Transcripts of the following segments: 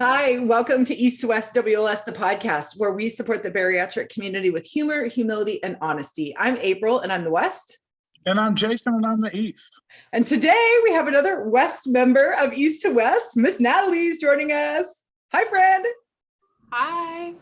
Hi, welcome to East to West WLS, the podcast, where we support the bariatric community with humor, humility, and honesty. I'm April, and I'm the West. And I'm Jason, and I'm the East. And today we have another West member of East to West. Miss Natalie is joining us. Hi, friend. Hi.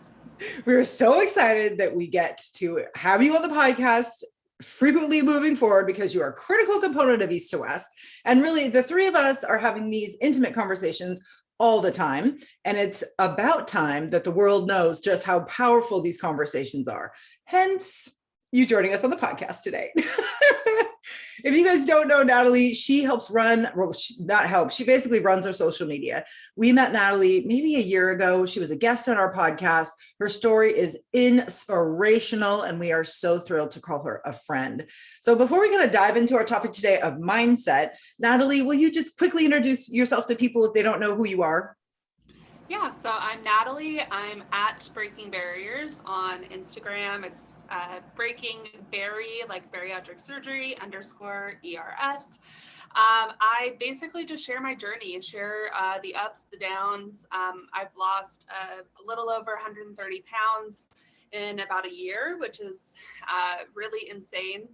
We're so excited that we get to have you on the podcast frequently moving forward because you are a critical component of East to West. And really, the three of us are having these intimate conversations all the time. And it's about time that the world knows just how powerful these conversations are. Hence, you joining us on the podcast today. If you guys don't know Natalie, she helps run, well, she basically runs our social media. We met Natalie maybe a year ago. She was a guest on our podcast. Her story is inspirational, and we are so thrilled to call her a friend. So before we kind of dive into our topic today of mindset, Natalie, will you just quickly introduce yourself to people if they don't know who you are? Yeah, so I'm Natalie. I'm at Breaking Barriers on Instagram. It's Breaking Bari, like bariatric surgery _ERS. I basically just share my journey and share the ups, the downs. I've lost a little over 130 pounds in about a year, which is really insane.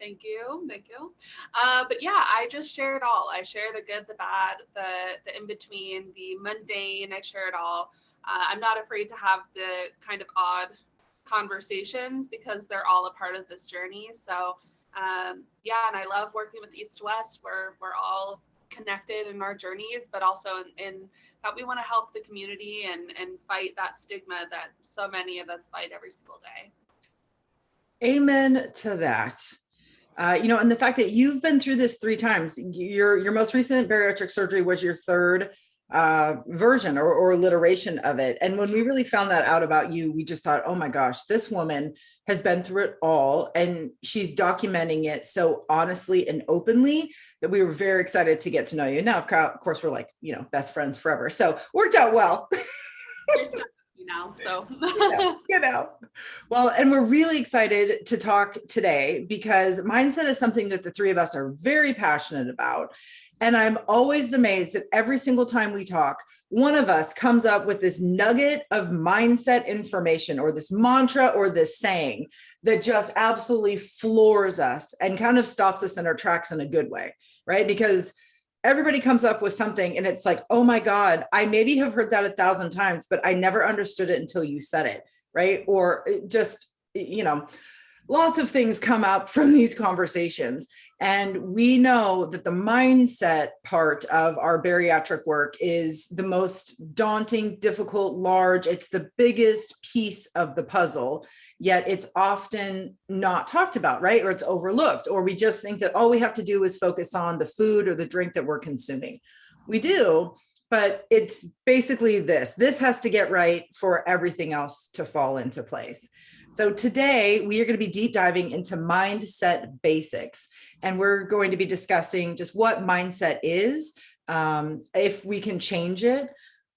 Thank you. But yeah, I just share it all. I share the good, the bad, the in between, the mundane. I share it all. I'm not afraid to have the kind of odd conversations because they're all a part of this journey. So yeah, and I love working with East to West, where we're all connected in our journeys, but also in that we want to help the community and fight that stigma that so many of us fight every single day. Amen to that. And the fact that you've been through this 3 times, your most recent bariatric surgery was your third version or alliteration of it. And when we really found that out about you, we just thought, oh my gosh, this woman has been through it all, and she's documenting it so honestly and openly that we were very excited to get to know you. Now, of course, we're like, best friends forever. So worked out well. Now, so well, and we're really excited to talk today because mindset is something that the three of us are very passionate about. And I'm always amazed that every single time we talk, one of us comes up with this nugget of mindset information or this mantra or this saying that just absolutely floors us and kind of stops us in our tracks in a good way, right? Because everybody comes up with something and it's like, oh my God, I maybe have heard that 1,000 times, but I never understood it until you said it, right? Or just, lots of things come up from these conversations. And we know that the mindset part of our bariatric work is the most daunting, difficult, large. It's the biggest piece of the puzzle, yet it's often not talked about, right? Or it's overlooked, or we just think that all we have to do is focus on the food or the drink that we're consuming. We do, but it's basically this has to get right for everything else to fall into place. So today we are going to be deep diving into mindset basics, and we're going to be discussing just what mindset is, if we can change it,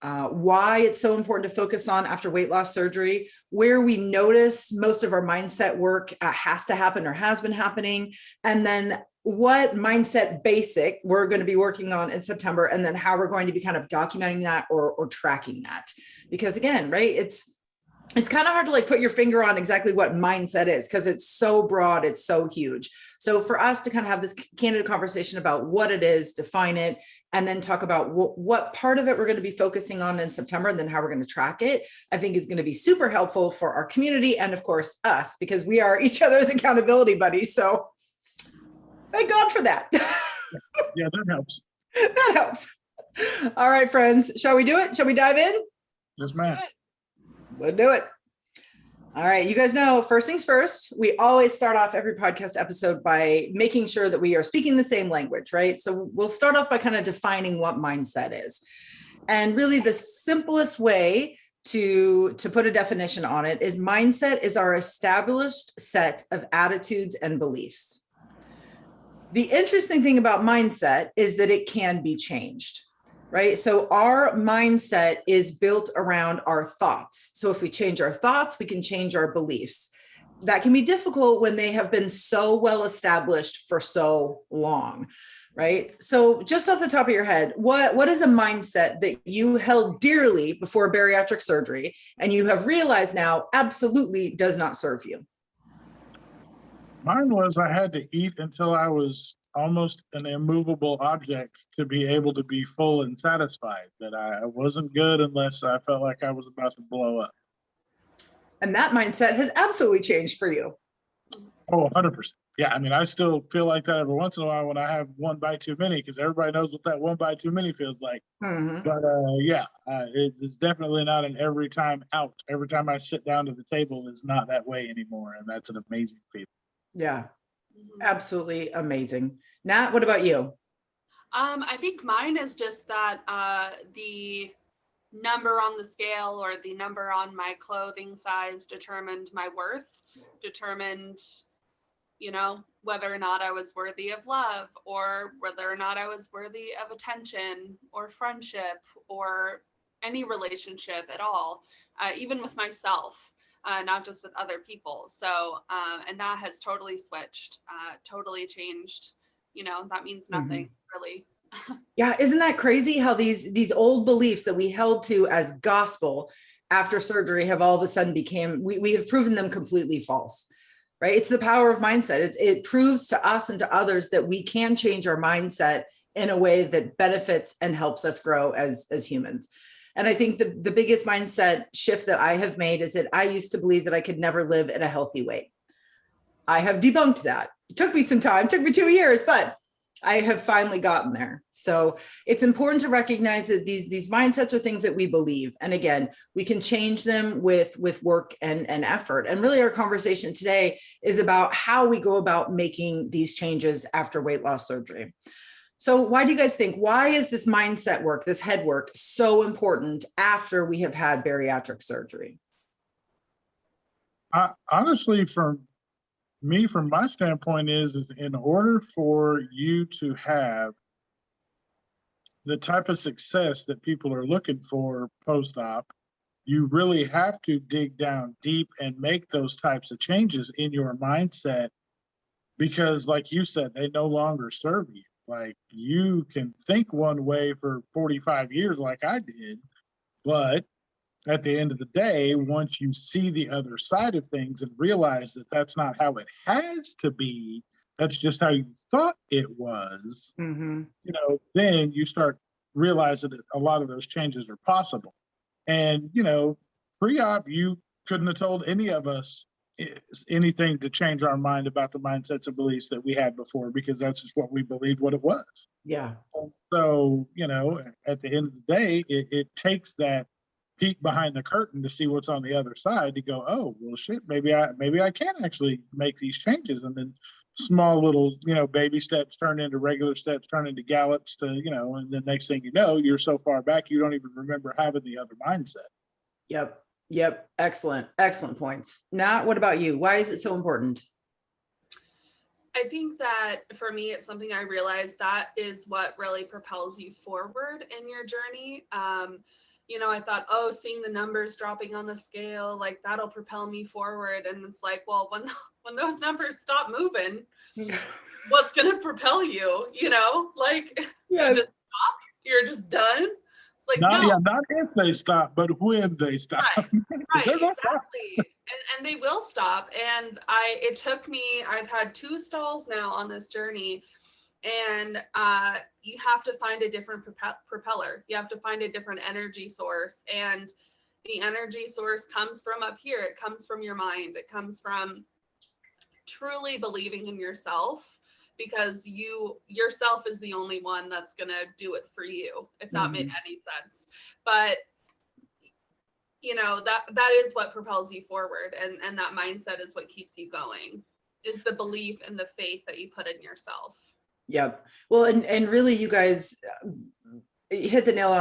why it's so important to focus on after weight loss surgery, where we notice most of our mindset work has to happen or has been happening, and then what mindset basic we're going to be working on in September, and then how we're going to be kind of documenting that or tracking that. Because again, right, it's kind of hard to put your finger on exactly what mindset is because it's so broad, it's so huge. So for us to kind of have this candid conversation about what it is, define it, and then talk about what part of it we're going to be focusing on in September, and then how we're going to track it, I think is going to be super helpful for our community and of course us, because we are each other's accountability buddies. So thank God for that. Yeah, that helps. That helps. All right, friends, shall we do it? Shall we dive in? Yes, ma'am. We'll do it. All right. You guys know, first things first, we always start off every podcast episode by making sure that we are speaking the same language, right? So we'll start off by kind of defining what mindset is. And really the simplest way to put a definition on it is mindset is our established set of attitudes and beliefs. The interesting thing about mindset is that it can be changed. Right? So our mindset is built around our thoughts. So if we change our thoughts, we can change our beliefs. That can be difficult when they have been so well established for so long. right? So just off the top of your head, what is a mindset that you held dearly before bariatric surgery and you have realized now absolutely does not serve you? Mine was I had to eat until I was almost an immovable object to be able to be full and satisfied, that I wasn't good unless I felt like I was about to blow up. And that mindset has absolutely changed for you. Oh, 100%. Yeah, I mean, I still feel like that every once in a while when I have one bite too many, because everybody knows what that one bite too many feels like. Mhm. But yeah, it's definitely not an every time out. Every time I sit down to the table is not that way anymore, and that's an amazing feeling. Yeah, Mhm. absolutely amazing. Nat, what about you? I think mine is just that the number on the scale or the number on my clothing size determined my worth, determined, whether or not I was worthy of love or whether or not I was worthy of attention or friendship or any relationship at all, even with myself, not just with other people. So, and that has totally switched, totally changed. That means nothing Mhm. really. Yeah, isn't that crazy how these old beliefs that we held to as gospel after surgery have all of a sudden became, we have proven them completely false, right? It's the power of mindset. It proves to us and to others that we can change our mindset in a way that benefits and helps us grow as humans. And I think the biggest mindset shift that I have made is that I used to believe that I could never live at a healthy weight. I have debunked that. It took me some time, it took me 2 years, but I have finally gotten there. So it's important to recognize that these mindsets are things that we believe. And again, we can change them with work and effort. And really our conversation today is about how we go about making these changes after weight loss surgery. So why do you guys think, why is this mindset work, this head work so important after we have had bariatric surgery? Honestly, from my standpoint is in order for you to have the type of success that people are looking for post-op, you really have to dig down deep and make those types of changes in your mindset, because like you said, they no longer serve you. Like, you can think one way for 45 years like I did, but at the end of the day, once you see the other side of things and realize that that's not how it has to be, that's just how you thought it was, Mm-hmm. then you start realizing that a lot of those changes are possible. And, pre-op, you couldn't have told any of us anything to change our mind about the mindsets and beliefs that we had before, because that's just what we believed what it was. Yeah. So, at the end of the day, it takes that peek behind the curtain to see what's on the other side to go, oh, well, shit, maybe I can actually make these changes. And then small little, baby steps turn into regular steps, turn into gallops to, and the next thing you know, you're so far back, you don't even remember having the other mindset. Yep. Yep. Excellent. Excellent points. Nat, what about you? Why is it so important? I think that for me, it's something I realized that is what really propels you forward in your journey. I thought, oh, seeing the numbers dropping on the scale, like that'll propel me forward. And it's like, well, when those numbers stop moving, what's going to propel you? Like Yes. you're just done. It's like, Not, no. yeah, not if they stop, but when they stop. Right, exactly. And they will stop. And I've had 2 stalls now on this journey, and you have to find a different propeller. You have to find a different energy source. And the energy source comes from up here. It comes from your mind. It comes from truly believing in yourself, because yourself is the only one that's going to do it for you, if that made any sense. But that is what propels you forward, and that mindset is what keeps you going, is the belief and the faith that you put in yourself. Yep. Well, and really you guys hit the nail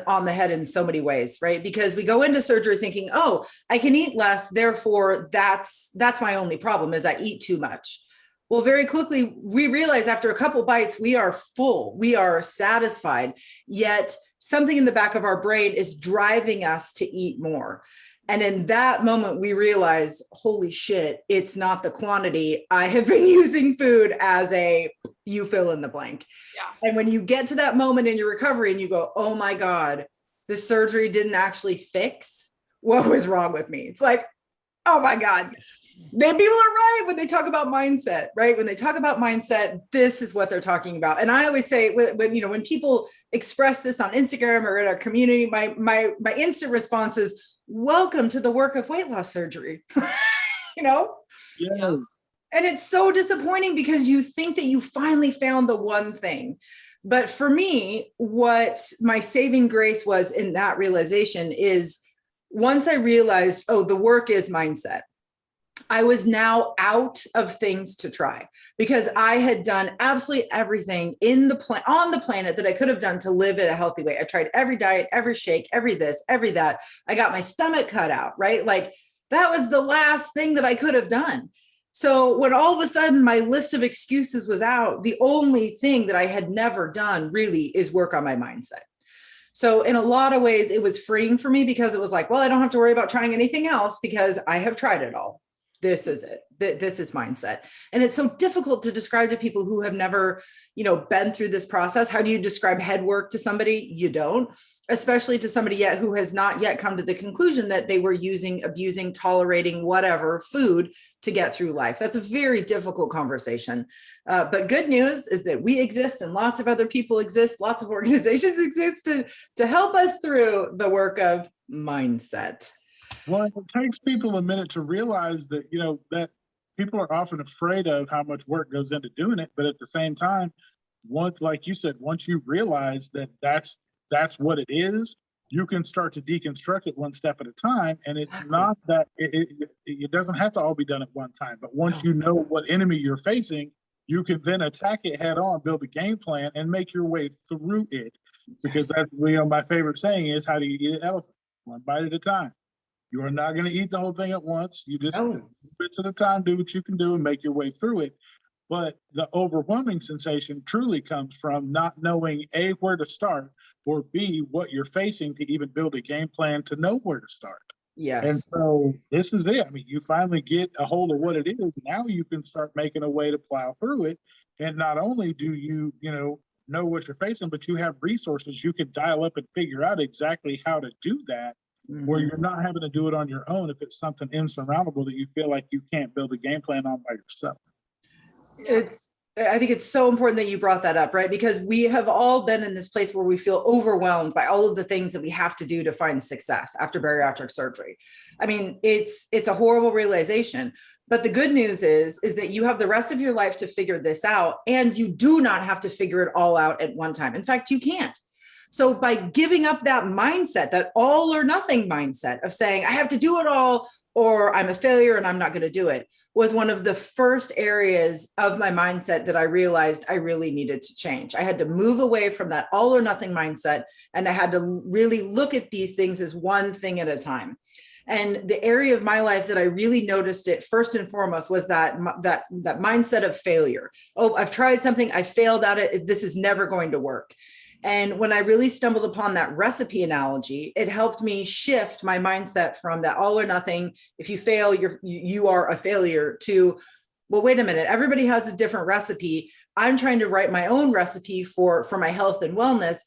on the head in so many ways, right? Because we go into surgery thinking, oh, I can eat less, therefore that's my only problem is I eat too much. Well, very quickly, we realize after a couple bites, we are full, we are satisfied, yet something in the back of our brain is driving us to eat more. And in that moment, we realize, holy shit, it's not the quantity. I have been using food as a, you fill in the blank. Yeah. And when you get to that moment in your recovery and you go, oh my God, the surgery didn't actually fix what was wrong with me. It's like, oh my God, people are right when they talk about mindset, right? When they talk about mindset, this is what they're talking about. And I always say when people express this on Instagram or in our community, my instant response is, welcome to the work of weight loss surgery. Yes. And it's so disappointing because you think that you finally found the one thing. But for me, what my saving grace was in that realization is once I realized, oh, the work is mindset, I was now out of things to try because I had done absolutely everything on the planet that I could have done to live in a healthy way. I tried every diet, every shake, every this, every that. I got my stomach cut out, right? Like that was the last thing that I could have done. So when all of a sudden my list of excuses was out, the only thing that I had never done really is work on my mindset. So in a lot of ways, it was freeing for me because it was like, well, I don't have to worry about trying anything else because I have tried it all. This is it. This is mindset. And it's so difficult to describe to people who have never, been through this process. How do you describe head work to somebody? You don't, especially to somebody yet who has not yet come to the conclusion that they were using, abusing, tolerating whatever food to get through life. That's a very difficult conversation. But good news is that we exist and lots of other people exist. Lots of organizations exist to help us through the work of mindset. Well, it takes people a minute to realize that, that people are often afraid of how much work goes into doing it. But at the same time, like you said, once you realize that that's what it is, you can start to deconstruct it one step at a time. And it's not that it doesn't have to all be done at one time. But once you know what enemy you're facing, you can then attack it head on, build a game plan, and make your way through it. Because that's my favorite saying is, how do you eat an elephant? One bite at a time. You are not going to eat the whole thing at once. You just bits at a time, do what you can do and make your way through it. But the overwhelming sensation truly comes from not knowing A, where to start, or B, what you're facing to even build a game plan to know where to start. Yes. And so this is it. I mean, you finally get a hold of what it is. Now you can start making a way to plow through it. And not only do you, know what you're facing, but you have resources you can dial up and figure out exactly how to do that. Mm-hmm. Where you're not having to do it on your own if it's something insurmountable that you feel like you can't build a game plan on by yourself. I think it's so important that you brought that up, right? Because we have all been in this place where we feel overwhelmed by all of the things that we have to do to find success after bariatric surgery. I mean, it's a horrible realization, but the good news is that you have the rest of your life to figure this out, and you do not have to figure it all out at one time. In fact, you can't. So by giving up that mindset, that all or nothing mindset of saying, I have to do it all or I'm a failure and I'm not going to do it, was one of the first areas of my mindset that I realized I really needed to change. I had to move away from that all or nothing mindset. And I had to really look at these things as one thing at a time. And the area of my life that I really noticed it first and foremost was that mindset of failure. Oh, I've tried something, I failed at it. This is never going to work. And when I really stumbled upon that recipe analogy, it helped me shift my mindset from that all or nothing. If you fail, you are a failure to, well, wait a minute, everybody has a different recipe. I'm trying to write my own recipe for my health and wellness.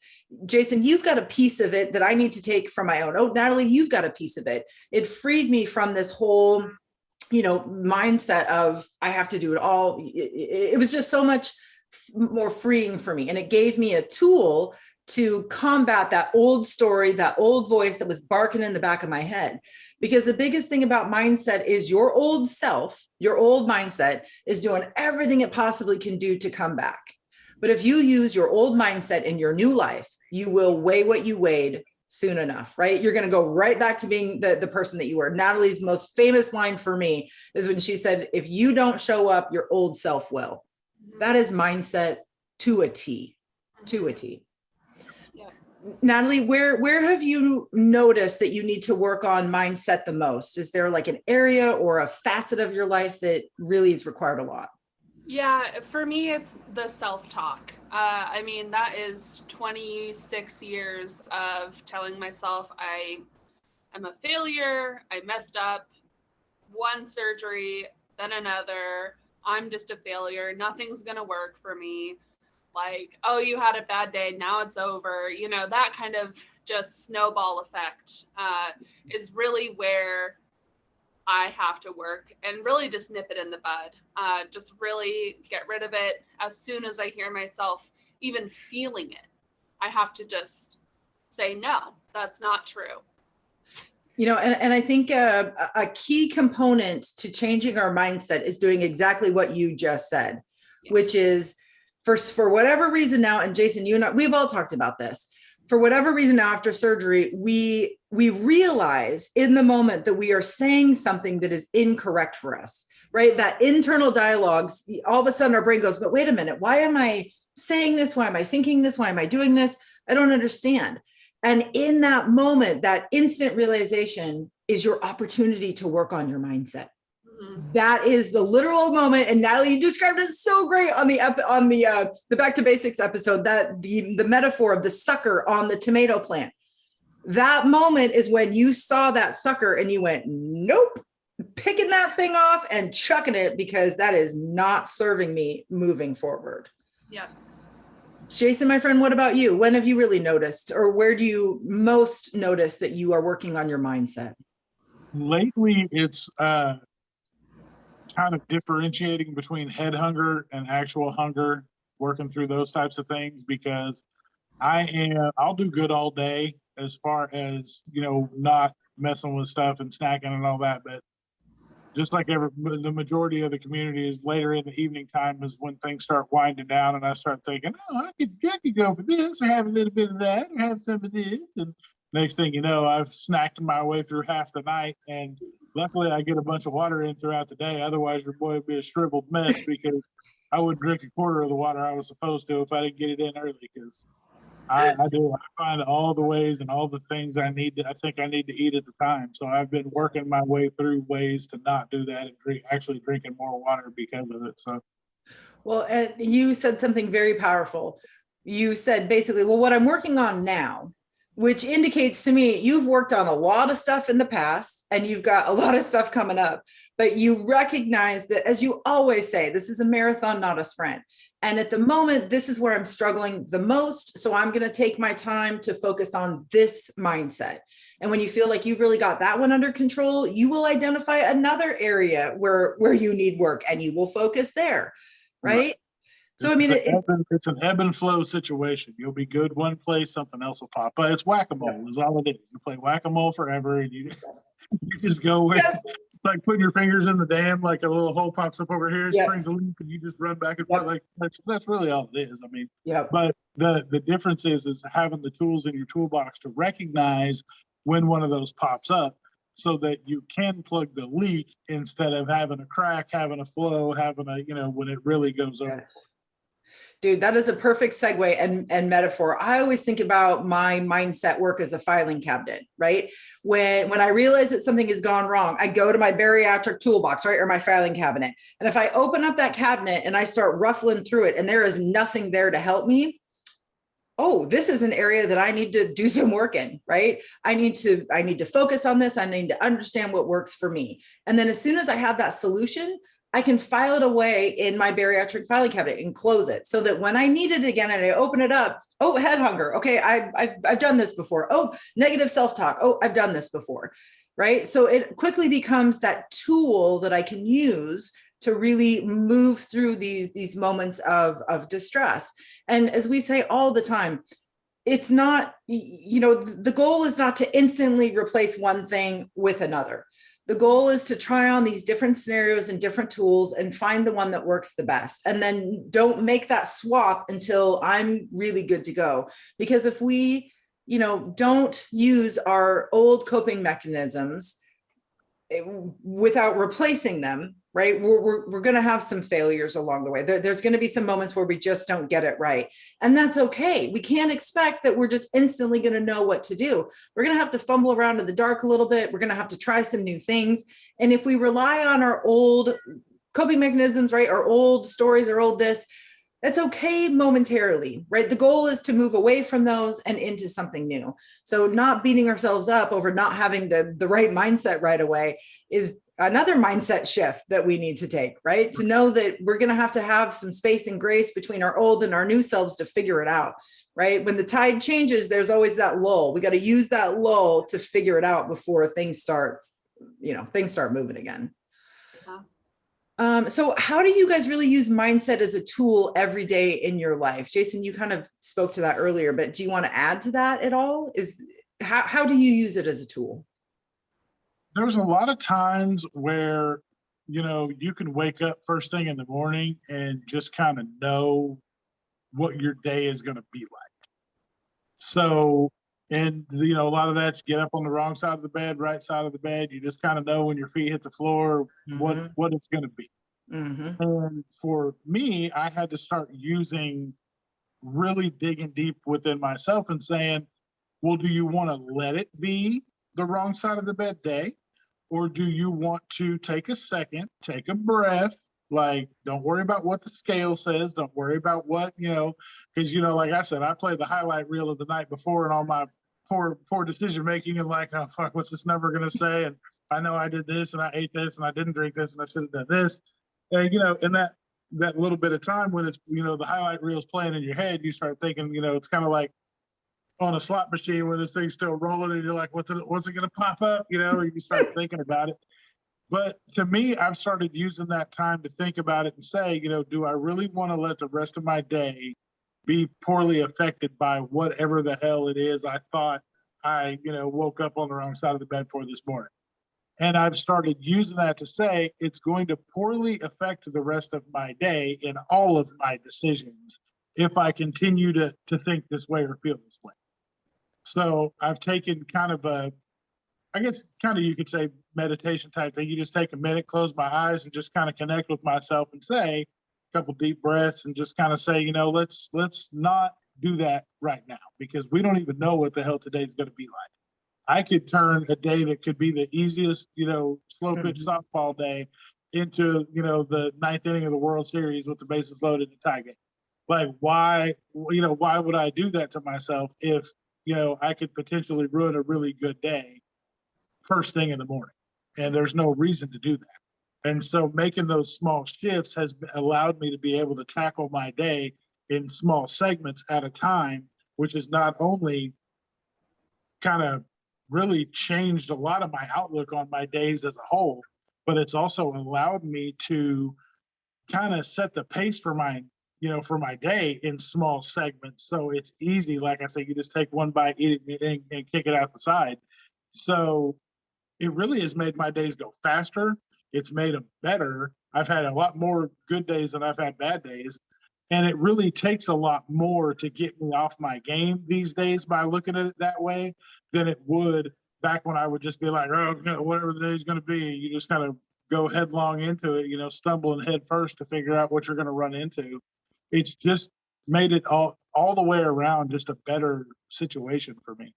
Jason, you've got a piece of it that I need to take from my own. Oh, Natalie, you've got a piece of it. It freed me from this whole, mindset of I have to do it all. It was just so much more freeing for me. And it gave me a tool to combat that old story, that old voice that was barking in the back of my head. Because the biggest thing about mindset is your old self, your old mindset is doing everything it possibly can do to come back. But if you use your old mindset in your new life, you will weigh what you weighed soon enough, right? You're going to go right back to being the person that you were. Natalie's most famous line for me is when she said, if you don't show up, your old self will. That is mindset to a T, to a T. Yeah. Natalie, where have you noticed that you need to work on mindset the most? Is there like an area or a facet of your life that really is required a lot? Yeah, for me, it's the self-talk. That is 26 years of telling myself I I'm a failure. I messed up one surgery, then another. I'm just a failure. Nothing's going to work for me. Like, oh, you had a bad day. Now it's over. You know, that kind of just snowball effect is really where I have to work and really just nip it in the bud. Just really get rid of it as soon as I hear myself even feeling it. I have to just say, no, that's not true. You know, and I think a key component to changing our mindset is doing exactly what you just said, which is for whatever reason now, and Jason, you and I, we've all talked about this. For whatever reason now after surgery, we realize in the moment that we are saying something that is incorrect for us, right? That internal dialogues, all of a sudden our brain goes, but wait a minute, why am I saying this? Why am I thinking this? Why am I doing this? I don't understand. And in that moment, that instant realization is your opportunity to work on your mindset. Mm-hmm. That is the literal moment. And Natalie, you described it so great on the Back to Basics episode, that the metaphor of the sucker on the tomato plant. That moment is when you saw that sucker and you went, nope, picking that thing off and chucking it, because that is not serving me moving forward. Yeah. Jason, my friend, what about you? When have you really noticed, or where do you most notice that you are working on your mindset? Lately, it's kind of differentiating between head hunger and actual hunger, working through those types of things, because I'll do good all day as far as, you know, not messing with stuff and snacking and all that. But just like the majority of the community is later in the evening time is when things start winding down, and I start thinking, oh, I could go for this, or have a little bit of that, or have some of this. And next thing you know, I've snacked my way through half the night. And luckily I get a bunch of water in throughout the day. Otherwise your boy would be a shriveled mess, because I wouldn't drink a quarter of the water I was supposed to if I didn't get it in early. Because I find all the ways and all the things I think I need to eat at the time. So I've been working my way through ways to not do that, and actually drinking more water because of it. So, well, and you said something very powerful. You said basically, well, what I'm working on now, which indicates to me you've worked on a lot of stuff in the past and you've got a lot of stuff coming up, but you recognize that, as you always say, this is a marathon, not a sprint. And at the moment, this is where I'm struggling the most. So I'm going to take my time to focus on this mindset. And when you feel like you've really got that one under control, you will identify another area where you need work, and you will focus there. Right. So, I mean, it's an ebb and flow situation. You'll be good one place, something else will pop. But it's whack-a-mole is all it is. You play whack-a-mole forever, and you just go with like putting your fingers in the dam, like a little hole pops up over here, springs a leak, and you just run back and forth. Like that's really all it is. I mean, but the difference is having the tools in your toolbox to recognize when one of those pops up, so that you can plug the leak instead of having a crack, having a flow, having a, when it really goes over. Dude, that is a perfect segue and metaphor. I always think about my mindset work as a filing cabinet, right? When I realize that something has gone wrong, I go to my bariatric toolbox, right? Or my filing cabinet. And if I open up that cabinet and I start ruffling through it and there is nothing there to help me, oh, this is an area that I need to do some work in, right? I need to focus on this. I need to understand what works for me. And then as soon as I have that solution, I can file it away in my bariatric filing cabinet and close it, so that when I need it again and I open it up, oh, head hunger. Okay, I've done this before. Oh, negative self-talk. Oh, I've done this before, right? So it quickly becomes that tool that I can use to really move through these moments of distress. And as we say all the time, it's not, the goal is not to instantly replace one thing with another. The goal is to try on these different scenarios and different tools and find the one that works the best. And then don't make that swap until I'm really good to go. Because if we, don't use our old coping mechanisms without replacing them, right, we're going to have some failures along the way. There's going to be some moments where we just don't get it right. And that's okay. We can't expect that we're just instantly going to know what to do. We're going to have to fumble around in the dark a little bit. We're going to have to try some new things. And if we rely on our old coping mechanisms, right, our old stories, our old this, That's okay momentarily, right? The goal is to move away from those and into something new. So not beating ourselves up over not having the right mindset right away is another mindset shift that we need to take, right? To know that we're going to have some space and grace between our old and our new selves to figure it out, right? When the tide changes, there's always that lull. We got to use that lull to figure it out before things start moving again. Yeah. So how do you guys really use mindset as a tool every day in your life? Jason, you kind of spoke to that earlier, but do you want to add to that at all? How do you use it as a tool? There's a lot of times where, you can wake up first thing in the morning and just kind of know what your day is going to be like. So, and a lot of that's get up on the wrong side of the bed, right side of the bed. You just kind of know when your feet hit the floor, what it's going to be. Mm-hmm. And for me, I had to start really digging deep within myself and saying, well, do you want to let it be the wrong side of the bed day? Or do you want to take a second, take a breath, like, don't worry about what the scale says, don't worry about what, because, like I said, I played the highlight reel of the night before and all my poor decision making and like, oh, fuck, what's this number going to say? And I know I did this and I ate this and I didn't drink this and I should have done this. And, in that little bit of time when it's, the highlight reel is playing in your head, you start thinking, it's kind of like on a slot machine where this thing's still rolling and you're like, what's it going to pop up? You start thinking about it. But to me, I've started using that time to think about it and say, do I really want to let the rest of my day be poorly affected by whatever the hell it is I thought I, woke up on the wrong side of the bed for this morning? And I've started using that to say it's going to poorly affect the rest of my day in all of my decisions if I continue to think this way or feel this way. So I've taken kind of you could say meditation type thing. You just take a minute, close my eyes, and just kind of connect with myself and say a couple deep breaths and just kind of say, let's not do that right now because we don't even know what the hell today's going to be like. I could turn a day that could be the easiest, slow pitch softball day into, the ninth inning of the World Series with the bases loaded to tie game. Like, why would I do that to myself if, I could potentially ruin a really good day first thing in the morning? And there's no reason to do that. And so making those small shifts has allowed me to be able to tackle my day in small segments at a time, which is not only kind of really changed a lot of my outlook on my days as a whole, but it's also allowed me to kind of set the pace for my day in small segments. So it's easy. Like I say, you just take one bite, eat it, and kick it out the side. So it really has made my days go faster. It's made them better. I've had a lot more good days than I've had bad days. And it really takes a lot more to get me off my game these days by looking at it that way than it would back when I would just be like, oh, whatever the day's going to be. You just kind of go headlong into it, stumbling head first to figure out what you're going to run into. It's just made it all the way around just a better situation for me.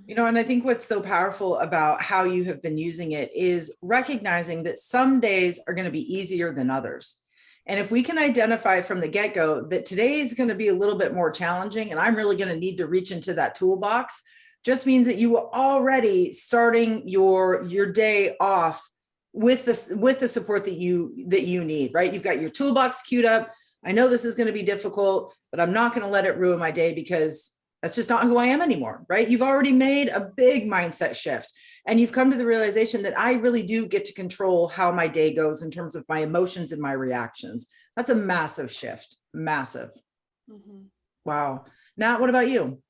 And I think what's so powerful about how you have been using it is recognizing that some days are going to be easier than others. And if we can identify from the get-go that today is going to be a little bit more challenging and I'm really going to need to reach into that toolbox, just means that you were already starting your day off with the support that you need, right? You've got your toolbox queued up. I know this is going to be difficult, but I'm not going to let it ruin my day because that's just not who I am anymore, right? You've already made a big mindset shift and you've come to the realization that I really do get to control how my day goes in terms of my emotions and my reactions. That's a massive shift, massive. Mm-hmm. Wow. Nat, what about you?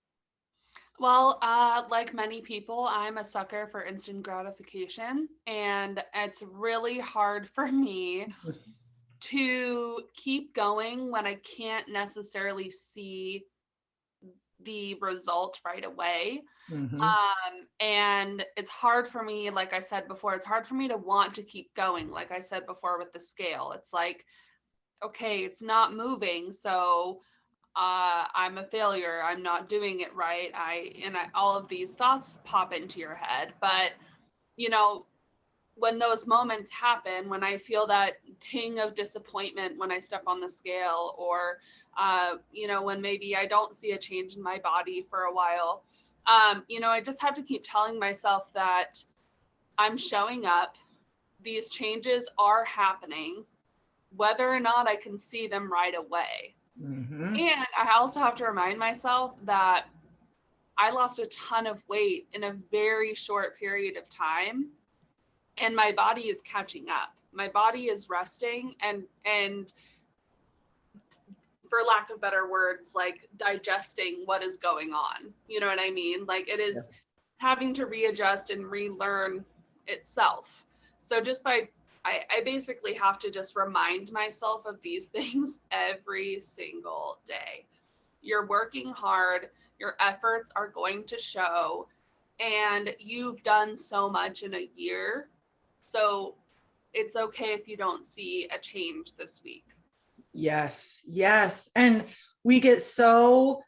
Well, like many people, I'm a sucker for instant gratification, and it's really hard for me to keep going when I can't necessarily see the result right away. Mm-hmm. And it's hard for me, like I said before, it's hard for me to want to keep going. Like I said before with the scale, it's like, okay, it's not moving. So I'm a failure. I'm not doing it right. All of these thoughts pop into your head. But, when those moments happen, when I feel that ping of disappointment when I step on the scale, or when maybe I don't see a change in my body for a while, I just have to keep telling myself that I'm showing up. These changes are happening, whether or not I can see them right away. Mm-hmm. And I also have to remind myself that I lost a ton of weight in a very short period of time, and my body is catching up. My body is resting and for lack of better words, like digesting what is going on. You know what I mean? Like it is Yes. having to readjust and relearn itself. So I basically have to just remind myself of these things every single day. You're working hard, your efforts are going to show, and you've done so much in a year. So it's okay if you don't see a change this week. Yes, yes. And we get so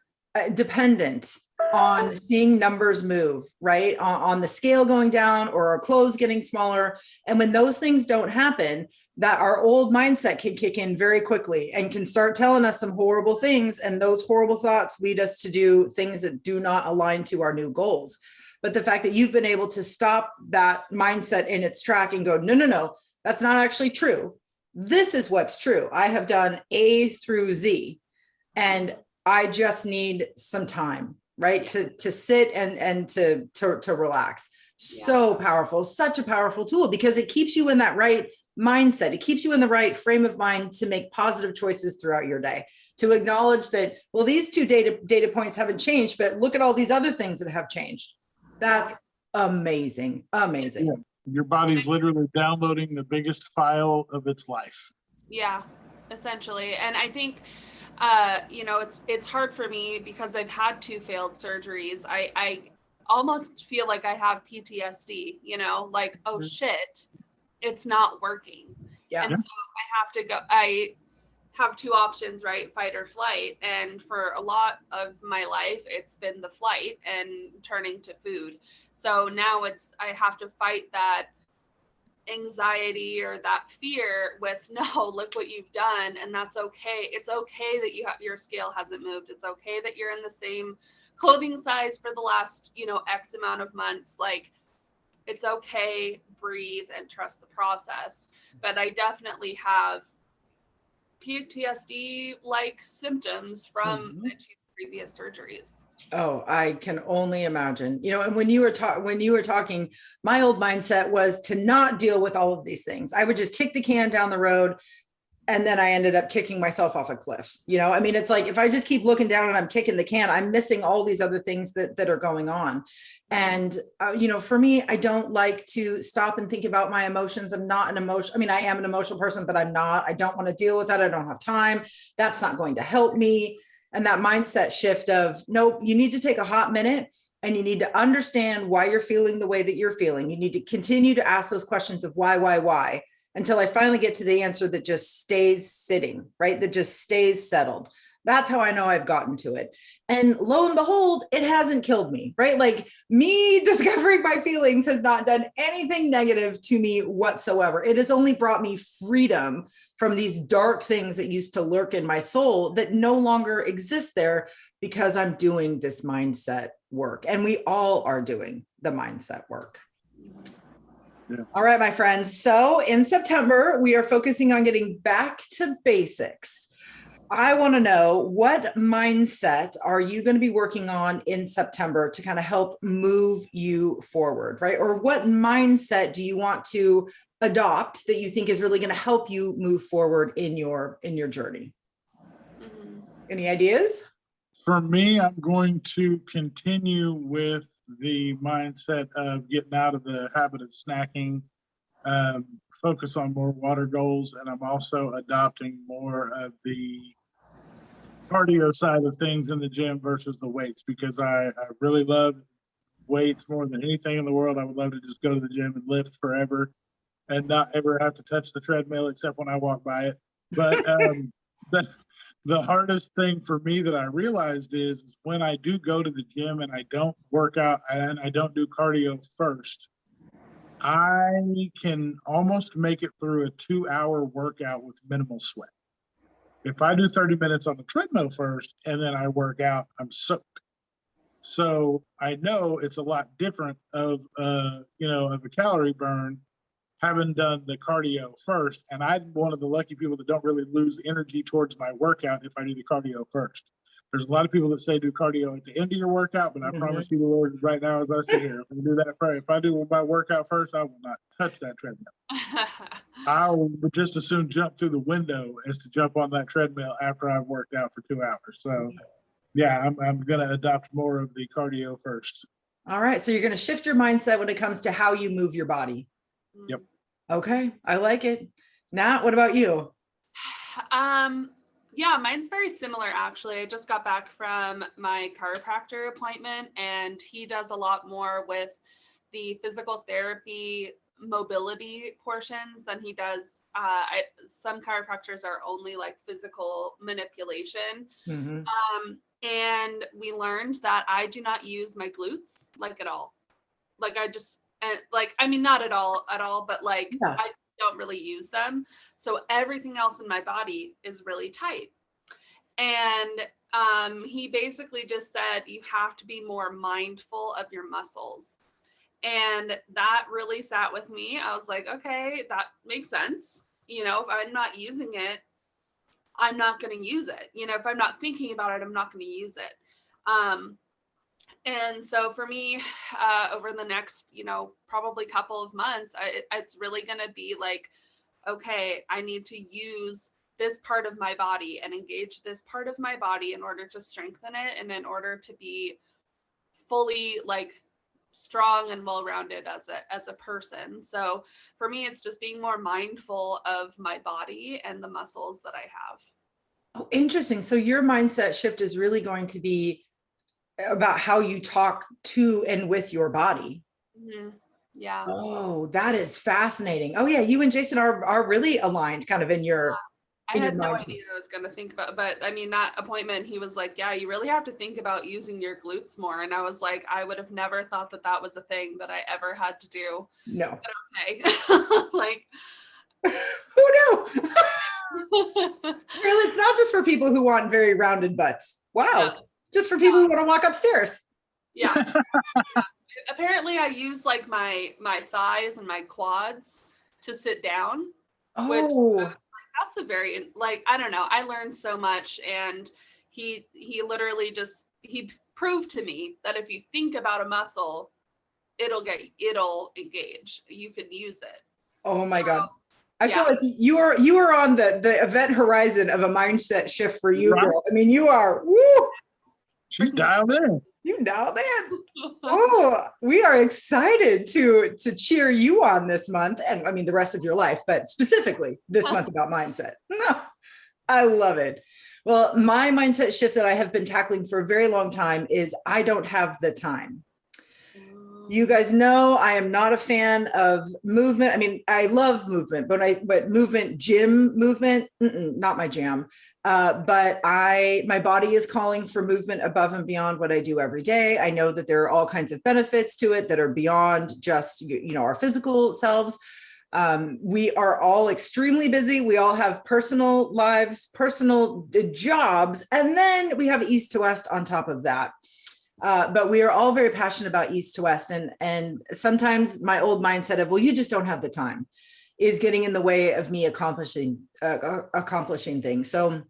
dependent on seeing numbers move, right? On the scale going down or our clothes getting smaller. And when those things don't happen, that our old mindset can kick in very quickly and can start telling us some horrible things. And those horrible thoughts lead us to do things that do not align to our new goals. But the fact that you've been able to stop that mindset in its track and go, no, that's not actually true. This is what's true. I have done A through Z, and I just need some time, right? To sit and to relax. So powerful, such a powerful tool, because it keeps you in that right mindset. It keeps you in the right frame of mind to make positive choices throughout your day, to acknowledge that, well, these two data points haven't changed, but look at all these other things that have changed. That's amazing. Amazing. Yeah. Your body's literally downloading the biggest file of its life. Yeah, essentially. And I think, it's hard for me because I've had 2 failed surgeries. I almost feel like I have PTSD, like, oh shit, it's not working. Yeah. And so I have 2 options, right? Fight or flight. And for a lot of my life, it's been the flight and turning to food. So now I have to fight that anxiety or that fear with, no, look what you've done. And that's okay. It's okay that your scale hasn't moved. It's okay that you're in the same clothing size for the last, X amount of months. Like, it's okay, breathe and trust the process. But I definitely have PTSD like symptoms from the 2 previous surgeries. Oh, I can only imagine, and when you were talking, my old mindset was to not deal with all of these things. I would just kick the can down the road. And then I ended up kicking myself off a cliff. It's like, if I just keep looking down and I'm kicking the can, I'm missing all these other things that are going on. And, for me, I don't like to stop and think about my emotions. I'm not an emotion. I mean, I am an emotional person, but I don't want to deal with that. I don't have time. That's not going to help me. And that mindset shift of, nope, you need to take a hot minute and you need to understand why you're feeling the way that you're feeling. You need to continue to ask those questions of why, until I finally get to the answer that just stays sitting, right? That just stays settled. That's how I know I've gotten to it. And lo and behold, it hasn't killed me, right? Like, me discovering my feelings has not done anything negative to me whatsoever. It has only brought me freedom from these dark things that used to lurk in my soul that no longer exist there, because I'm doing this mindset work. And we all are doing the mindset work. Yeah. All right, my friends. So in September, we are focusing on getting back to basics. I want to know, what mindset are you going to be working on in September to kind of help move you forward, right? Or what mindset do you want to adopt that you think is really going to help you move forward in your journey? Mm-hmm. Any ideas? For me, I'm going to continue with the mindset of getting out of the habit of snacking, focus on more water goals, and I'm also adopting more of the cardio side of things in the gym versus the weights, because I really love weights more than anything in the world. I would love to just go to the gym and lift forever and not ever have to touch the treadmill except when I walk by it. But the hardest thing for me that I realized is when I do go to the gym and I don't work out and I don't do cardio first, I can almost make it through a 2-hour workout with minimal sweat. If I do 30 minutes on the treadmill first and then I work out, I'm soaked. So I know it's a lot different of of a calorie burn having done the cardio first. And I'm one of the lucky people that don't really lose energy towards my workout if I do the cardio first. There's a lot of people that say do cardio at the end of your workout, but I promise you the Lord right now as I sit here, if I do that, if I do my workout first, I will not touch that treadmill. I would just as soon jump through the window as to jump on that treadmill after I've worked out for 2 hours. So yeah, I'm going to adopt more of the cardio first. All right. So you're going to shift your mindset when it comes to how you move your body. Yep. Okay. I like it. Nat, what about you? Yeah, mine's very similar, actually. I just got back from my chiropractor appointment, and he does a lot more with the physical therapy mobility portions than he does. Some chiropractors are only like physical manipulation. Mm-hmm. And we learned that I do not use my glutes like at all. Like I mean, not at all, but like I don't really use them. So everything else in my body is really tight. And he basically just said, you have to be more mindful of your muscles. And that really sat with me. I was like, okay, that makes sense. If I'm not using it, I'm not going to use it. If I'm not thinking about it, I'm not going to use it. And so for me, over the next, probably couple of months, it's really going to be like, okay, I need to use this part of my body and engage this part of my body in order to strengthen it and in order to be fully like strong and well-rounded as a person. So for me, it's just being more mindful of my body and the muscles that I have. Oh, interesting. So your mindset shift is really going to be about how you talk to and with your body. Mm-hmm. Yeah. Oh, that is fascinating. Oh yeah, you and Jason are really aligned kind of in your I had no idea I was going to think about, but I mean, that appointment, he was like, yeah, you really have to think about using your glutes more. And I was like, I would have never thought that was a thing that I ever had to do. No. But okay. Like, who knew? Really, it's not just for people who want very rounded butts. Wow. Yeah. Just for people who want to walk upstairs. Yeah. Apparently I use like my thighs and my quads to sit down. Oh. Which, that's a very, like, I don't know. I learned so much, and he literally he proved to me that if you think about a muscle, it'll engage. You can use it. Oh my God. I feel like you are on the event horizon of a mindset shift for you, girl. I mean, you are, woo. She's dialed in. You dialed in. Oh, we are excited to cheer you on this month, and I mean the rest of your life, but specifically this month about mindset. I love it. Well, my mindset shift that I have been tackling for a very long time is I don't have the time. You guys know I am not a fan of movement. I mean, I love movement, but movement, gym movement, not my jam. But my body is calling for movement above and beyond what I do every day. I know that there are all kinds of benefits to it that are beyond just, our physical selves. We are all extremely busy. We all have personal lives, personal jobs, and then we have east to west on top of that. But we are all very passionate about east to west. And sometimes my old mindset of, well, you just don't have the time is getting in the way of me accomplishing things. So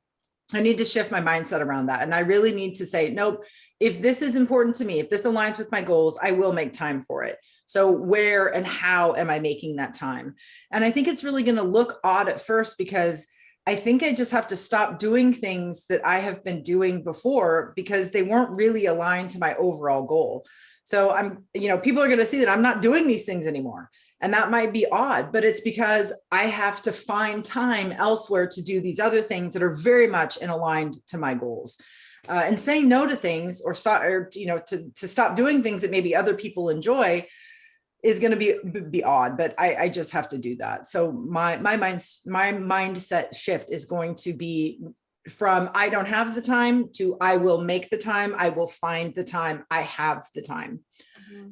I need to shift my mindset around that. And I really need to say, nope, if this is important to me, if this aligns with my goals, I will make time for it. So where and how am I making that time? And I think it's really going to look odd at first because I think I just have to stop doing things that I have been doing before because they weren't really aligned to my overall goal. So people are going to see that I'm not doing these things anymore. And that might be odd, but it's because I have to find time elsewhere to do these other things that are very much aligned to my goals. And saying no to things or to stop doing things that maybe other people enjoy is going to be odd, but I just have to do that. So my mindset shift is going to be from I don't have the time to I will make the time. I will find the time. I have the time.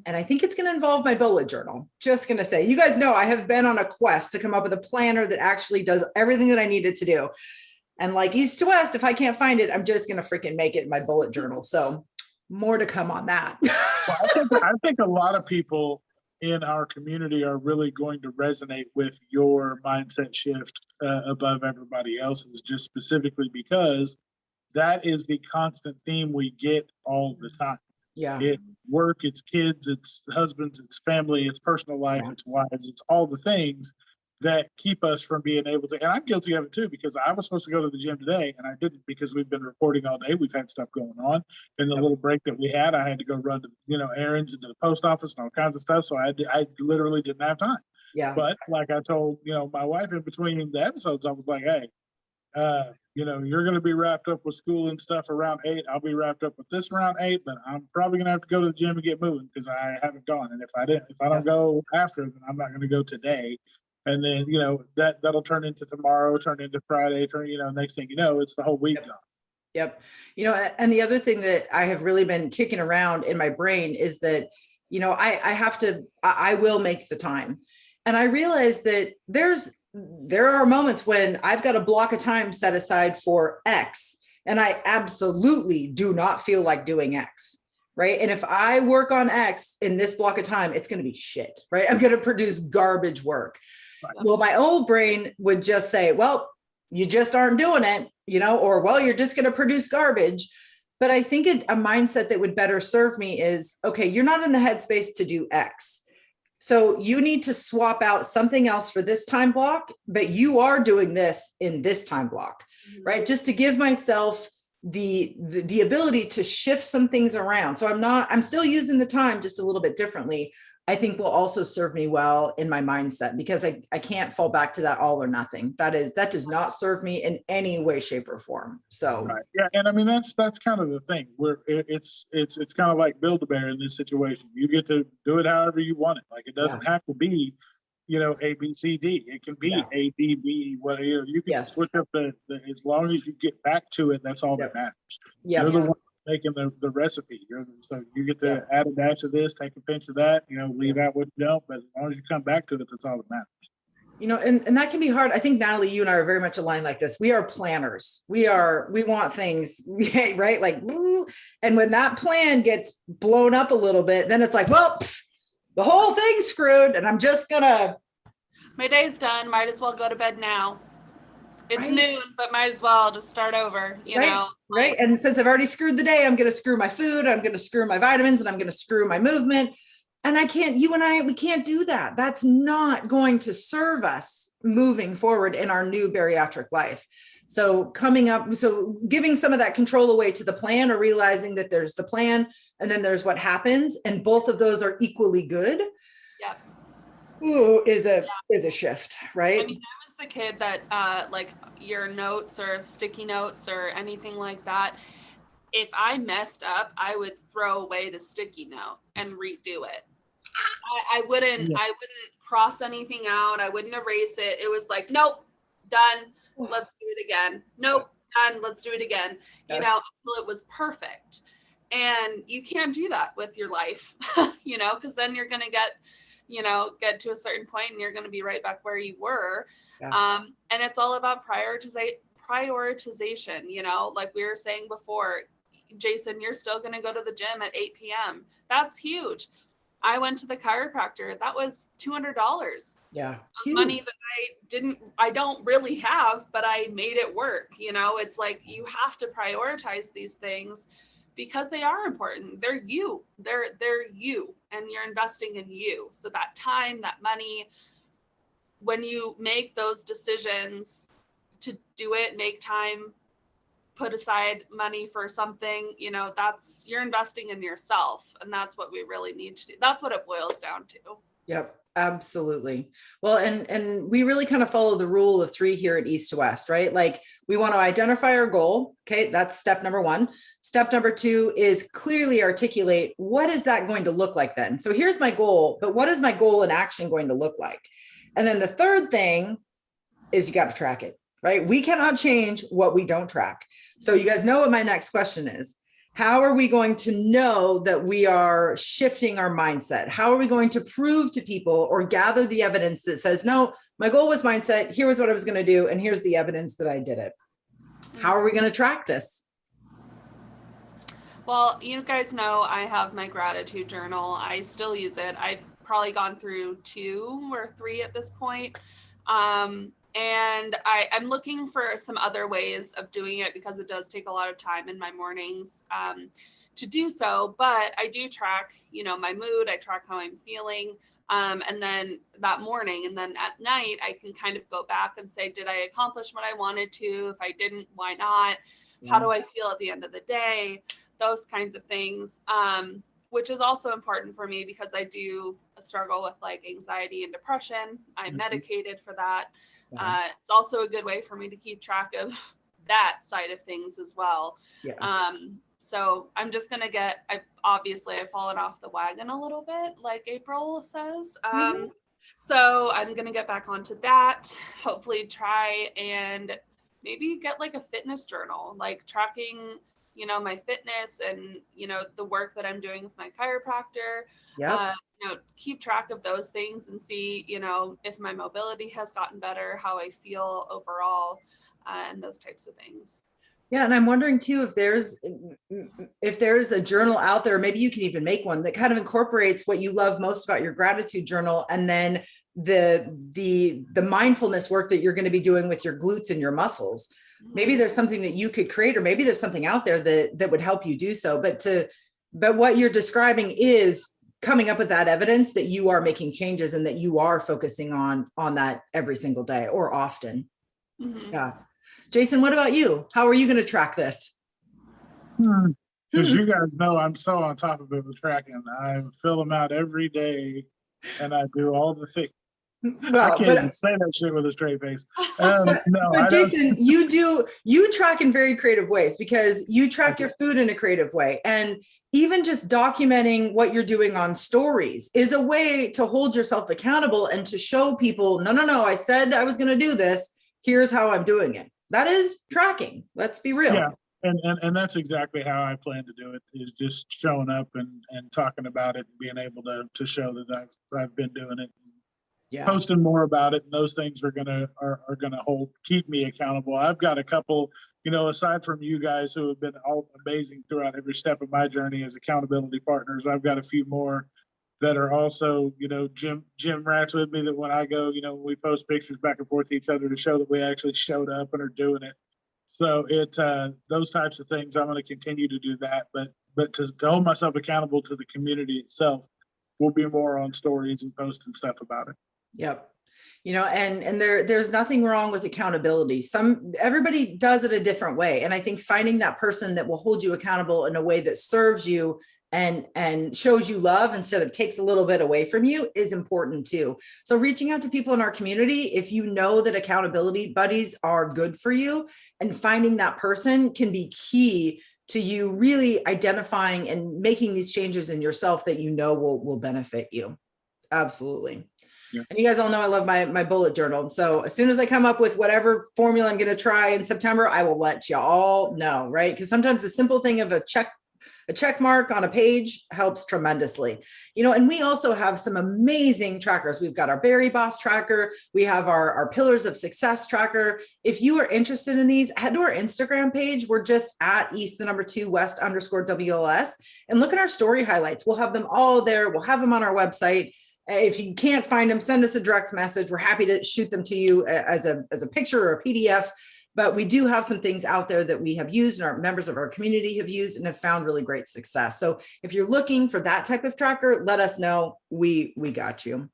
And I think it's going to involve my bullet journal. Just going to say, you guys know I have been on a quest to come up with a planner that actually does everything that I needed to do. And like east to west, if I can't find it, I'm just going to freaking make it in my bullet journal. So more to come on that. Well, I think a lot of people in our community are really going to resonate with your mindset shift above everybody else's, just specifically because that is the constant theme we get all the time. Yeah. It's work, it's kids, it's husbands, it's family, it's personal life, it's wives, it's all the things that keep us from being able to, and I'm guilty of it too, because I was supposed to go to the gym today and I didn't because we've been recording all day. We've had stuff going on. In the little break that we had, I had to go run to, errands and to the post office and all kinds of stuff. So I literally didn't have time. Yeah. But like I told, my wife in between the episodes, I was like, hey, you're going to be wrapped up with school and stuff around 8. I'll be wrapped up with this around 8, but I'm probably going to have to go to the gym and get moving because I haven't gone. And if I don't go after, then I'm not going to go today. And then, that'll turn into tomorrow, turn into Friday, next thing you know, it's the whole week gone. Yep. And the other thing that I have really been kicking around in my brain is that, I will make the time. And I realize that there are moments when I've got a block of time set aside for X, and I absolutely do not feel like doing X. Right. And if I work on X in this block of time, it's going to be shit. Right. I'm going to produce garbage work. Right. Well, my old brain would just say, well, you just aren't doing it, or, well, you're just going to produce garbage. But I think a mindset that would better serve me is, okay, you're not in the headspace to do X. So you need to swap out something else for this time block, but you are doing this in this time block, right? Just to give myself the ability to shift some things around. So I'm still using the time just a little bit differently. I think will also serve me well in my mindset because I can't fall back to that all or nothing. That does not serve me in any way, shape, or form. So right. Yeah, and I mean that's kind of the thing. Where it's kind of like Build-A-Bear in this situation. You get to do it however you want it. Like it doesn't have to be, A, B, C, D. It can be A, B, B, whatever. You can switch up the as long as you get back to it. That's all that matters. Yeah, you're the one making the recipe. So you get to add a batch of this, take a pinch of that, leave out what you don't, but as long as you come back to it, that's all that matters. And that can be hard. I think, Natalie, you and I are very much aligned like this. We are planners. We want things, right? Like, and when that plan gets blown up a little bit, then it's like, well, the whole thing's screwed and I'm just gonna. My day's done. Might as well go to bed now. It's noon, but might as well just start over, Right. And since I've already screwed the day, I'm going to screw my food, I'm going to screw my vitamins, and I'm going to screw my movement. And we can't do that. That's not going to serve us moving forward in our new bariatric life. So giving some of that control away to the plan, or realizing that there's the plan and then there's what happens. And both of those are equally good. Yeah. Ooh, is a shift, right? I mean, I was the kid that like your notes or sticky notes or anything like that. If I messed up, I would throw away the sticky note and redo it. I wouldn't cross anything out. I wouldn't erase it. It was like, nope, done. Let's do it again. Nope, done. Let's do it again. Until it was perfect. And you can't do that with your life, because then you're going to get to a certain point and you're going to be right back where you were. Yeah. And it's all about prioritization, like we were saying before. Jason, you're still going to go to the gym at 8 p.m. That's huge. I went to the chiropractor. That was $200. Yeah. Money that I don't really have, but I made it work. It's like you have to prioritize these things because they are important. They're you, and you're investing in you. So that time, that money, when you make those decisions to do it, make time, put aside money for something, you're investing in yourself. And that's what we really need to do. That's what it boils down to. Yep, absolutely. Well, and we really kind of follow the rule of 3 here at East to West, right? Like we want to identify our goal. Okay. That's step number 1. Step number 2 is clearly articulate, what is that going to look like then? So here's my goal, but what is my goal in action going to look like? And then the third thing is you got to track it. Right? We cannot change what we don't track. So you guys know what my next question is. How are we going to know that we are shifting our mindset? How are we going to prove to people or gather the evidence that says, no, my goal was mindset. Here was what I was going to do. And here's the evidence that I did it. How are we going to track this? Well, you guys know I have my gratitude journal. I still use it. I've probably gone through 2 or 3 at this point. And I'm looking for some other ways of doing it because it does take a lot of time in my mornings to do so. But I do track, my mood. I track how I'm feeling. And then that morning, and then at night, I can kind of go back and say, did I accomplish what I wanted to? If I didn't, why not? Yeah. How do I feel at the end of the day? Those kinds of things, which is also important for me because I do struggle with like anxiety and depression. I'm medicated for that. It's also a good way for me to keep track of that side of things as well. Yes. So I'm just going to I've fallen off the wagon a little bit, like April says. So I'm going to get back onto that, hopefully try and maybe get like a fitness journal, like tracking, my fitness and, the work that I'm doing with my chiropractor. Yep. Keep track of those things and see, if my mobility has gotten better, how I feel overall, and those types of things. Yeah. And I'm wondering too, if there's a journal out there, maybe you can even make one that kind of incorporates what you love most about your gratitude journal. And then the mindfulness work that you're going to be doing with your glutes and your muscles. Maybe there's something that you could create, or maybe there's something out there that would help you do so. But what you're describing is coming up with that evidence that you are making changes and that you are focusing on that every single day or often. Yeah. Jason, what about you? How are you going to track this? Because you guys know I'm so on top of it with tracking. I fill them out every day and I do all the things. I can't even say that shit with a straight face. But Jason, you track in very creative ways because you track your food in a creative way. And even just documenting what you're doing on stories is a way to hold yourself accountable and to show people, no, I said I was going to do this. Here's how I'm doing it. That is tracking. Let's be real. Yeah. And that's exactly how I plan to do it, is just showing up and talking about it and being able to show that I've been doing it. Yeah. Posting more about it, and those things are gonna keep me accountable. I've got a couple, aside from you guys who have been all amazing throughout every step of my journey as accountability partners, I've got a few more that are also, gym rats with me, that when I go, we post pictures back and forth to each other to show that we actually showed up and are doing it. So those types of things, I'm going to continue to do that, but to hold myself accountable to the community itself, we'll be more on stories and posting stuff about it. Yep. And there's nothing wrong with accountability. Everybody does it a different way. And I think finding that person that will hold you accountable in a way that serves you and shows you love instead of takes a little bit away from you is important too. So reaching out to people in our community, if you know that accountability buddies are good for you, and finding that person can be key to you really identifying and making these changes in yourself that will benefit you. Absolutely. Yeah. And you guys all know I love my bullet journal. So as soon as I come up with whatever formula I'm going to try in September, I will let you all know, right? Because sometimes the simple thing of a check mark on a page helps tremendously. And we also have some amazing trackers. We've got our Berry Boss tracker. We have our Pillars of Success tracker. If you are interested in these, head to our Instagram page. We're just at East_West_WLS, and look at our story highlights. We'll have them all there. We'll have them on our website. If you can't find them, send us a direct message. We're happy to shoot them to you as a picture or a PDF. But we do have some things out there that we have used and our members of our community have used and have found really great success. So if you're looking for that type of tracker, let us know. We got you.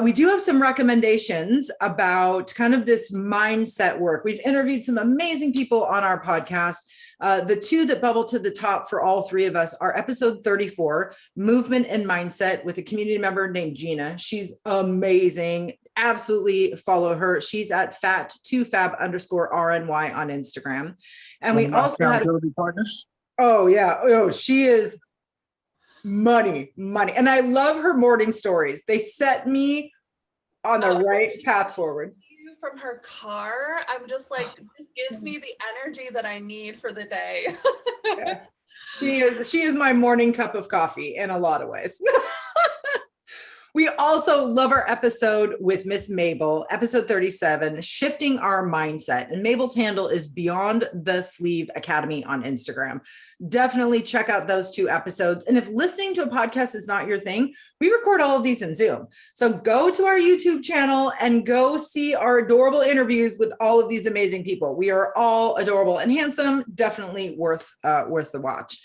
We do have some recommendations about kind of this mindset work. We've interviewed some amazing people on our podcast. The 2 that bubble to the top for all 3 of us are episode 34, Movement and Mindset, with a community member named Gina. She's amazing. Absolutely follow her. She's at fat2fab_RNY on Instagram. And we also had partners. Oh yeah. Oh, she is money. And I love her morning stories. They set me on the right path forward. from her car, I'm just like, this gives me the energy that I need for the day. Yes. She is my morning cup of coffee in a lot of ways. We also love our episode with Miss Mabel, episode 37, Shifting Our Mindset. And Mabel's handle is Beyond the Sleeve Academy on Instagram. Definitely check out those 2 episodes. And if listening to a podcast is not your thing, we record all of these in Zoom. So go to our YouTube channel and go see our adorable interviews with all of these amazing people. We are all adorable and handsome, definitely worth the watch.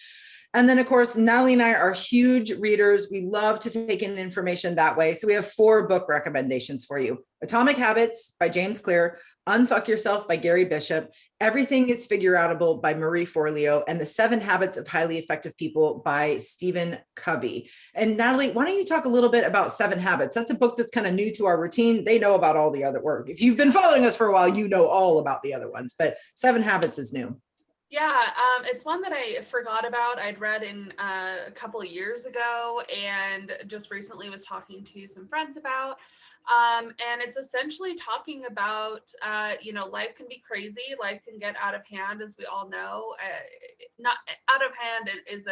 And then, of course, Natalie and I are huge readers. We love to take in information that way. So we have 4 book recommendations for you. Atomic Habits by James Clear, Unfuck Yourself by Gary Bishop, Everything is Figureoutable by Marie Forleo, and The 7 Habits of Highly Effective People by Stephen Covey. And Natalie, why don't you talk a little bit about 7 Habits? That's a book that's kind of new to our routine. They know about all the other work. If you've been following us for a while, you know all about the other ones, but 7 Habits is new. Yeah, it's one that I forgot about. I'd read in a couple of years ago and just recently was talking to some friends about. And it's essentially talking about, life can be crazy. Life can get out of hand, as we all know. Not out of hand is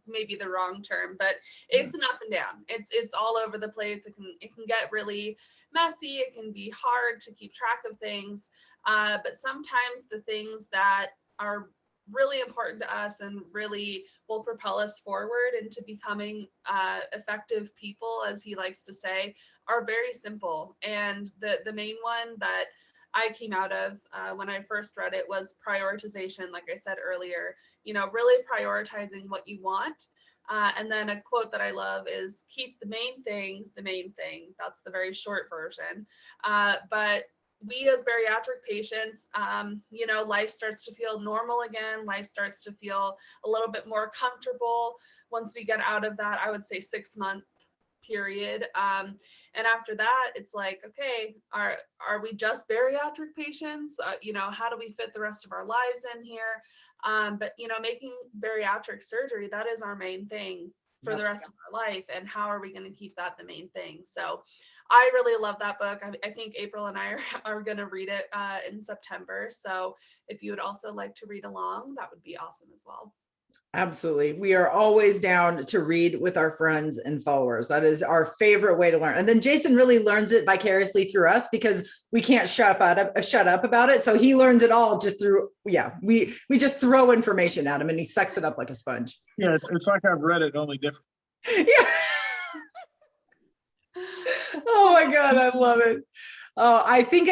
maybe the wrong term, but it's an up and down. It's all over the place. It can get really messy. It can be hard to keep track of things. But sometimes the things that are really important to us and really will propel us forward into becoming effective people, as he likes to say, are very simple. And the main one that I came out of when I first read it was prioritization. Like I said earlier, really prioritizing what you want. And then a quote that I love is, keep the main thing the main thing. That's the very short version. But we as bariatric patients, life starts to feel normal again. Life starts to feel a little bit more comfortable once we get out of that, I would say 6-month period. And after that, it's like, okay, are we just bariatric patients? How do we fit the rest of our lives in here? But making bariatric surgery, that is our main thing for the rest of our life. And how are we going to keep that the main thing? So I really love that book. I think April and I are going to read it in September. So if you would also like to read along, that would be awesome as well. Absolutely. We are always down to read with our friends and followers. That is our favorite way to learn. And then Jason really learns it vicariously through us because we can't shut up about it. So he learns it all just through, we just throw information at him and he sucks it up like a sponge. Yeah, it's like I've read it, only different. Yeah. Oh my God, I love it. Oh, I think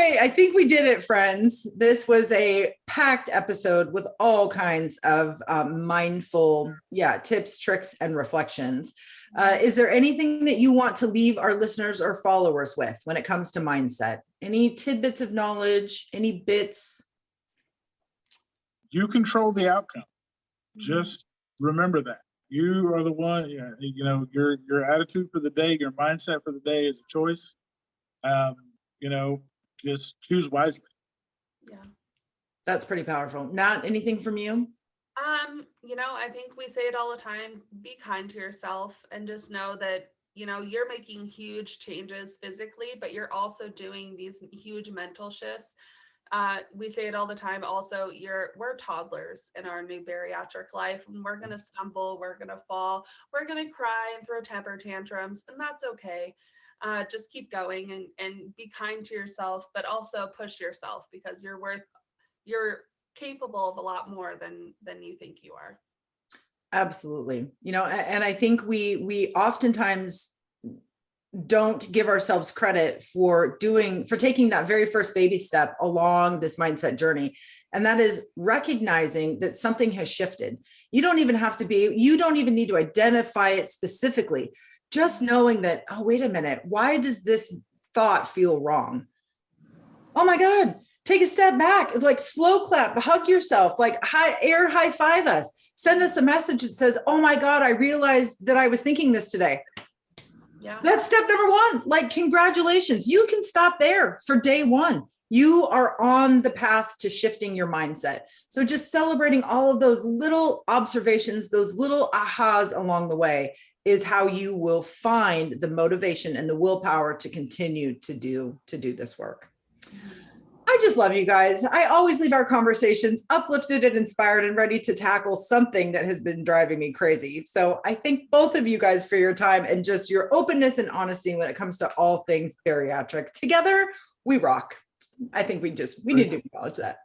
we did it, friends. This was a packed episode with all kinds of mindful, tips, tricks, and reflections. Is there anything that you want to leave our listeners or followers with when it comes to mindset? Any tidbits of knowledge? Any bits? You control the outcome. Just remember that. You are the one, your attitude for the day, your mindset for the day is a choice. Just choose wisely. Yeah. That's pretty powerful. Not anything from you? I think we say it all the time, be kind to yourself and just know that, you're making huge changes physically, but you're also doing these huge mental shifts. We say it all the time. Also, we're toddlers in our new bariatric life, and we're going to stumble, we're going to fall, we're going to cry and throw temper tantrums, and that's okay. Just keep going and be kind to yourself, but also push yourself because you're capable of a lot more than you think you are. Absolutely. And I think we oftentimes don't give ourselves credit for taking that very first baby step along this mindset journey. And that is recognizing that something has shifted. You don't even need to identify it specifically. Just knowing that, oh, wait a minute, why does this thought feel wrong? Oh my God, take a step back, like slow clap, hug yourself, like high five us, send us a message that says, oh my God, I realized that I was thinking this today. Yeah. That's step number 1. Like, congratulations. You can stop there for day 1. You are on the path to shifting your mindset. So just celebrating all of those little observations, those little ahas along the way is how you will find the motivation and the willpower to continue to do this work. I just love you guys. I always leave our conversations uplifted and inspired and ready to tackle something that has been driving me crazy. So I thank both of you guys for your time and just your openness and honesty when it comes to all things bariatric. Together, we rock. I think we need to acknowledge that.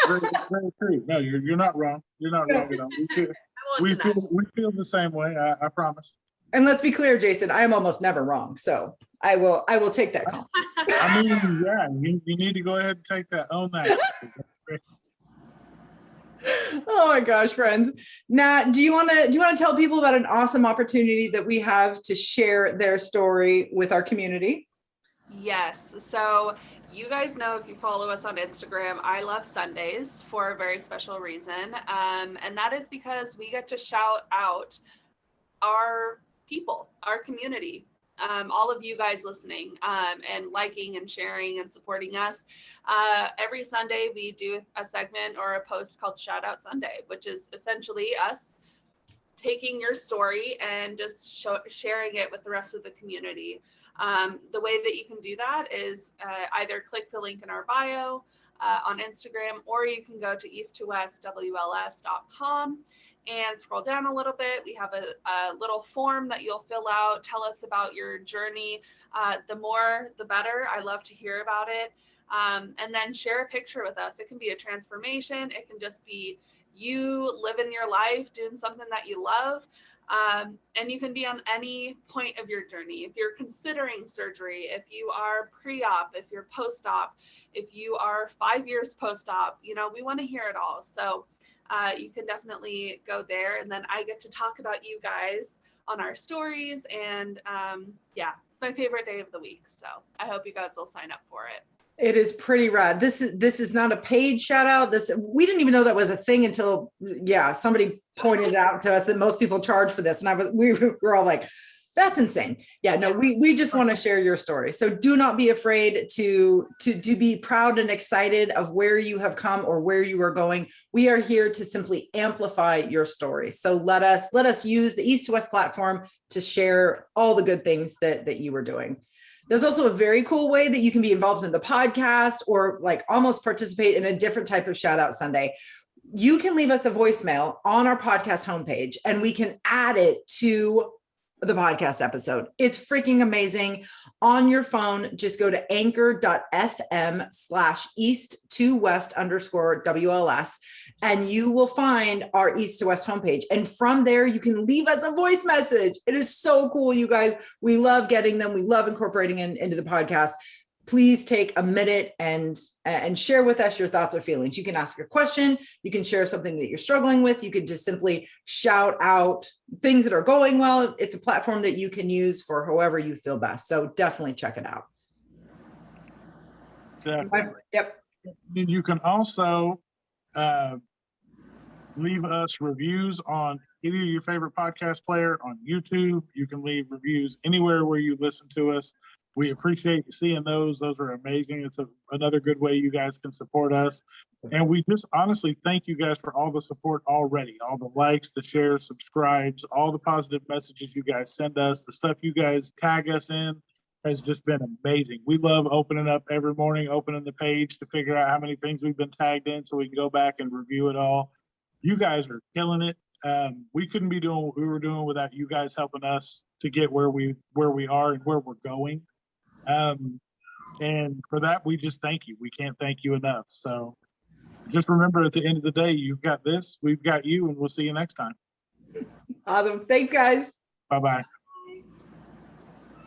Very, very true. No, you're not wrong. You're not wrong at all. We feel the same way. I promise. And let's be clear, Jason, I am almost never wrong. So I will take that compliment. I mean, yeah, you need to go ahead and take that, own that. Oh my gosh, friends. Nat, do you want to tell people about an awesome opportunity that we have to share their story with our community? Yes. So you guys know, if you follow us on Instagram, I love Sundays for a very special reason. And that is because we get to shout out our people, our community, all of you guys listening, and liking and sharing and supporting us. Every Sunday we do a segment or a post called Shout Out Sunday, which is essentially us taking your story and just sharing it with the rest of the community. The way that you can do that is either click the link in our bio on Instagram, or you can go to east2westwls.com and scroll down a little bit. We have a little form that you'll fill out. Tell us about your journey. The more, the better. I love to hear about it. And then share a picture with us. It can be a transformation. It can just be you living your life, doing something that you love. And you can be on any point of your journey. If you're considering surgery, if you are pre-op, if you're post-op, if you are 5 years post-op, we want to hear it all. So you can definitely go there. And then I get to talk about you guys on our stories. And yeah, it's my favorite day of the week. So I hope you guys will sign up for it. It is pretty rad. This is not a paid shout out. We didn't even know that was a thing until somebody pointed out to us that most people charge for this. And we were all like, that's insane. Yeah, no, we just want to share your story. So do not be afraid to be proud and excited of where you have come or where you are going. We are here to simply amplify your story. So let us use the East to West platform to share all the good things that you are doing. There's also a very cool way that you can be involved in the podcast or like almost participate in a different type of shout out Sunday. You can leave us a voicemail on our podcast homepage and we can add it to the podcast episode. It's freaking amazing. On your phone, just go to anchor.fm/east2west_WLS and you will find our East to West homepage. And from there, you can leave us a voice message. It is so cool, you guys. We love getting them. We love incorporating into the podcast. Please take a minute and share with us your thoughts or feelings. You can ask a question. You can share something that you're struggling with. You can just simply shout out things that are going well. It's a platform that you can use for however you feel best. So definitely check it out. Definitely. Yep. You can also leave us reviews on any of your favorite podcast player on YouTube. You can leave reviews anywhere where you listen to us. We appreciate seeing those. Those are amazing. It's another good way you guys can support us. And we just honestly thank you guys for all the support already, all the likes, the shares, subscribes, all the positive messages you guys send us, the stuff you guys tag us in has just been amazing. We love opening up every morning, opening the page to figure out how many things we've been tagged in so we can go back and review it all. You guys are killing it. We couldn't be doing what we were doing without you guys helping us to get where we are and where we're going. And for that, we just thank you. We can't thank you enough. So just remember, at the end of the day, you've got this, we've got you, and we'll see you next time. Awesome. Thanks, guys. Bye-bye.